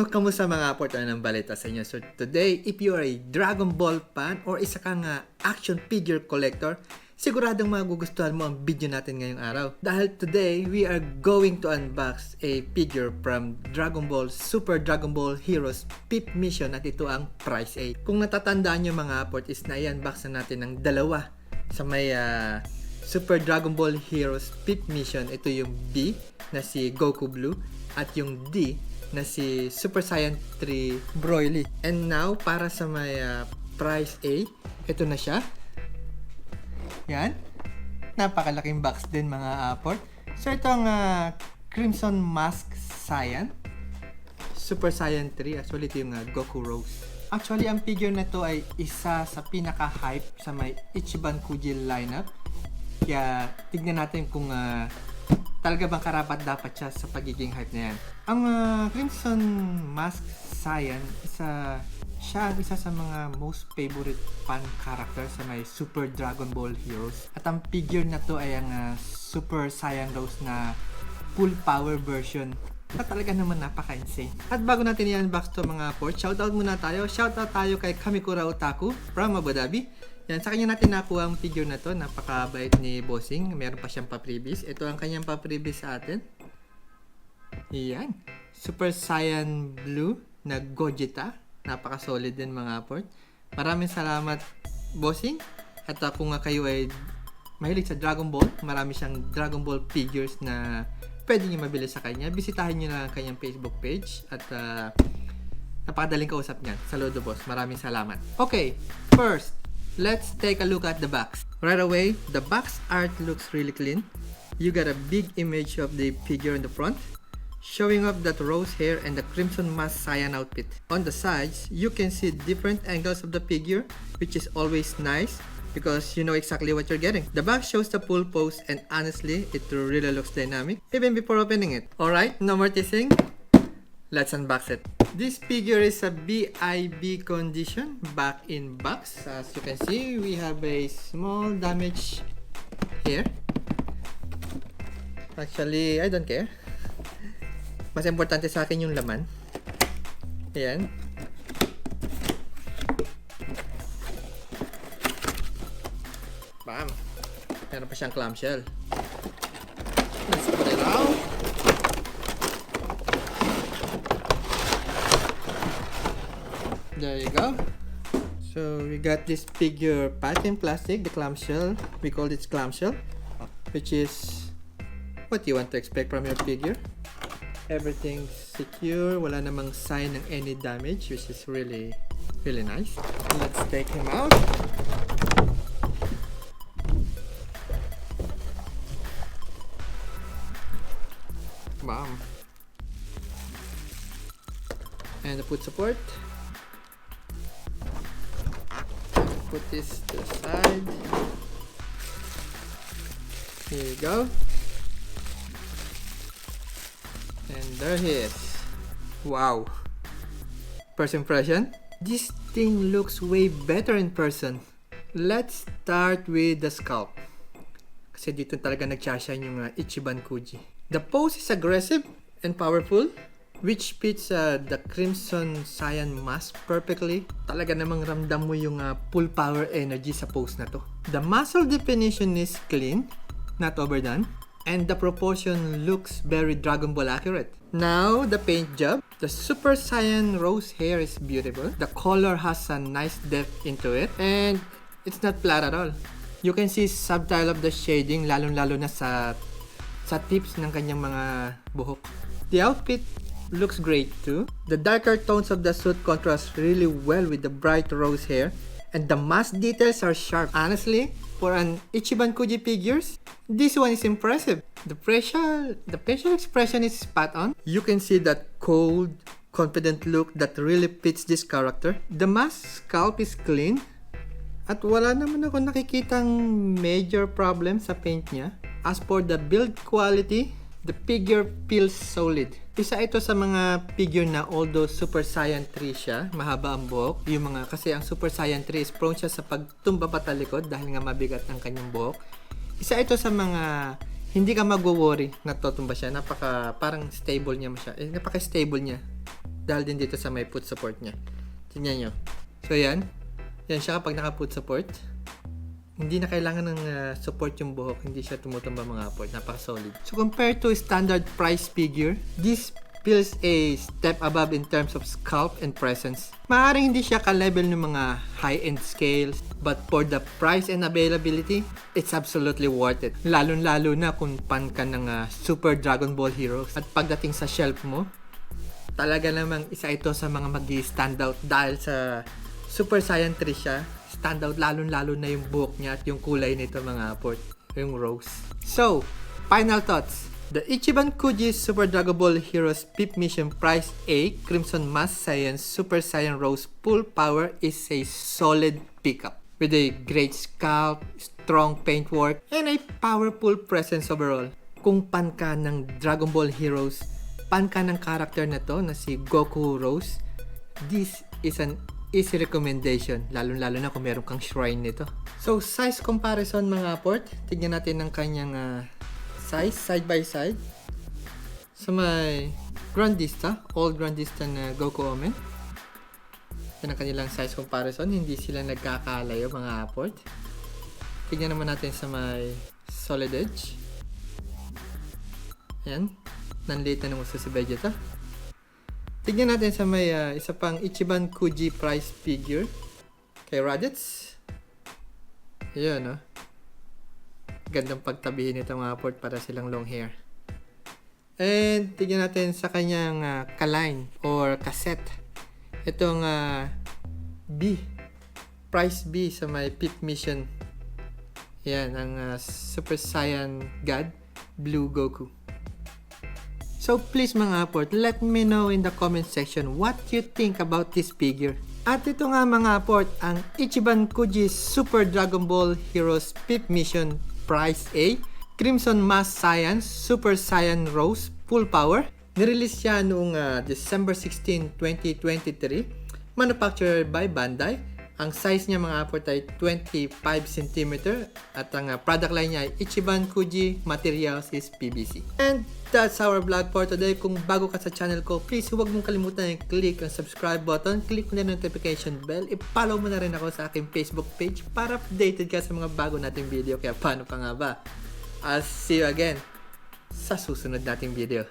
Kamusta mga portal ng balita sa inyo? So today, if you are a Dragon Ball fan or isa kang action figure collector, siguradong magugustuhan mo ang video natin ngayong araw. Dahil today, we are going to unbox a figure from Dragon Ball Super Dragon Ball Heroes 5th Mission at ito ang Prize 8. Kung natatandaan nyo mga port is na i-unbox na natin ng dalawa sa may Super Dragon Ball Heroes 5th Mission. Ito yung B na si Goku Blue at yung D na si Super Saiyan 3 Broly. And now, para sa may Prize A, ito na siya. Yan. Napakalaking box din mga aport. So, ito ang Crimson Mask Saiyan. Super Saiyan 3. Actually, ito yung Goku Rose. Actually, ang figure na to ay isa sa pinaka-hype sa may Ichiban Kuji lineup. Kaya, tignan natin kung talaga bang karapat dapat siya sa pagiging hype na yan. Ang Crimson Mask Saiyan, isa sa mga most favorite fan character sa may Super Dragon Ball Heroes. At ang figure na to ay ang Super Saiyan Rose na full power version. At talaga naman napaka-insane. At bago natin i-unbox to mga port, shoutout muna tayo. Shoutout tayo kay Kamikura Otaku from Abu Dhabi. Yan, sa kanya natin nakuha ang figure na to. Napakabait ni Bossing. Meron pa siyang pa-freebies. Ito ang kanyang pa-freebies sa atin. Yan. Super Saiyan Blue na Gogeta. Napaka-solid din mga port. Maraming salamat, Bossing. At kung kayo ay mahilig sa Dragon Ball, marami siyang Dragon Ball figures na pwede nyo mabili sa kanya. Bisitahin nyo na ang kanyang Facebook page. At napakadaling kausap niyan. Saludo, boss. Maraming salamat. Okay, first, let's take a look at the box. Right away, the box art looks really clean. You got a big image of the figure in the front, showing off that rose hair and the Crimson Mask Saiyan outfit. On the sides, you can see different angles of the figure, which is always nice because you know exactly what you're getting. The box shows the full pose and honestly, it really looks dynamic even before opening it. Alright, no more teasing. Let's unbox it. This figure is a BIB condition, back in box. As you can see, we have a small damage here. Actually, I don't care. Mas importante sa akin yung laman. Ayan. Bam! Meron pa siyang clamshell. Let's put it out. There you go. So we got this figure packed in plastic, the clamshell. We call it clamshell, which is what you want to expect from your figure. Everything's secure. Wala namang sign ng any damage, which is really nice. Let's take him out. Bam. And the foot support. Put this to the side. Here you go. And there he is. Wow. First impression? This thing looks way better in person. Let's start with the sculpt. Kasi dito talaga nag-shine yung Ichiban Kuji. The pose is aggressive and powerful, which fits the Crimson Saiyan mask perfectly. Talaga namang ramdam mo yung full power energy sa pose na to. The muscle definition is clean, not overdone, and the proportion looks very Dragon Ball accurate. Now, the paint job. The Super Saiyan Rose hair is beautiful. The color has a nice depth into it, and it's not flat at all. You can see subtle of the shading, lalong-lalo na sa tips ng kanyang mga buhok. The outfit looks great too. The darker tones of the suit contrast really well with the bright rose hair, and the mask details are sharp. Honestly, for an Ichiban Kuji figures, this one is impressive. The facial expression is spot on. You can see that cold, confident look that really fits this character. The mask scalp is clean, at wala naman ako nakikitang major problem sa paint niya. As for the build quality, the figure feels solid. Isa ito sa mga figure na although Super Saiyan 3 siya, mahaba ang buhok, kasi ang Super Saiyan 3 is prone siya sa pagtumba patalikod dahil nga mabigat ang kanyang buhok. Isa ito sa mga hindi ka magwo-worry na tutumba siya. Parang stable niya napaka-stable niya. dahil din dito sa may foot support niya. Tingnan nyo. So yan. Yan siya kapag naka foot support. Hindi na kailangan ng support yung buhok. Hindi siya tumutumba mga aport. Napaka-solid. So compared to standard price figure, this feels a step above in terms of sculpt and presence. Maaaring hindi siya ka-level ng mga high-end scales, but for the price and availability, it's absolutely worth it. Lalo-lalo na kung fan ka ng Super Dragon Ball Heroes. At pagdating sa shelf mo, talaga namang isa ito sa mga mag-stand out dahil sa Super Saiyan 3 siya. Stand out lalo-lalo na yung buhok niya at yung kulay nito mga aport, yung rose. So, final thoughts. The Ichiban Kuji Super Dragon Ball Heroes Pip Mission Prize A Crimson Mass Saiyan Super Saiyan Rose Full Power is a solid pickup with a great scalp, strong paintwork, and a powerful presence overall. Kung pan ka ng Dragon Ball Heroes, pan ka ng character na to na si Goku Rose, this is an easy recommendation, lalo-lalo na kung meron kang shrine nito. So, size comparison mga aport. Tignan natin ang kanyang size, side by side. So, may Grandista, old Grandista na Goku Omen. Yan ang kanilang size comparison. Hindi sila nagkakalayo mga aport. Tignan naman natin sa may Solid Edge. Yan. Nanlate na naman sa si Vegeta. Tignan natin sa may isa pang Ichiban Kuji price figure kay Raditz. Ayan, no? Gandang pagtabihin nito mga port para silang long hair. And tignan natin sa kanyang kaline or cassette. Itong B. Price B sa may Pip Mission. Ayan, ang Super Saiyan God Blue Goku. So please mga aport, let me know in the comment section what you think about this figure. At ito nga mga aport, ang Ichiban Kuji Super Dragon Ball Heroes Pip Mission Prize A Crimson Mass Saiyan Super Saiyan Rose Full Power. Nirelease siya noong December 16, 2023. Manufactured by Bandai. Ang size niya mga aport ay 25 cm at ang product line niya ay Ichiban Kuji Materials is PVC. And that's our vlog for today. Kung bago ka sa channel ko, please huwag mong kalimutan i-click ang subscribe button, click mo na yung notification bell, i-follow mo na rin ako sa aking Facebook page para updated ka sa mga bago nating video. Kaya paano pa nga ba? I'll see you again sa susunod nating video.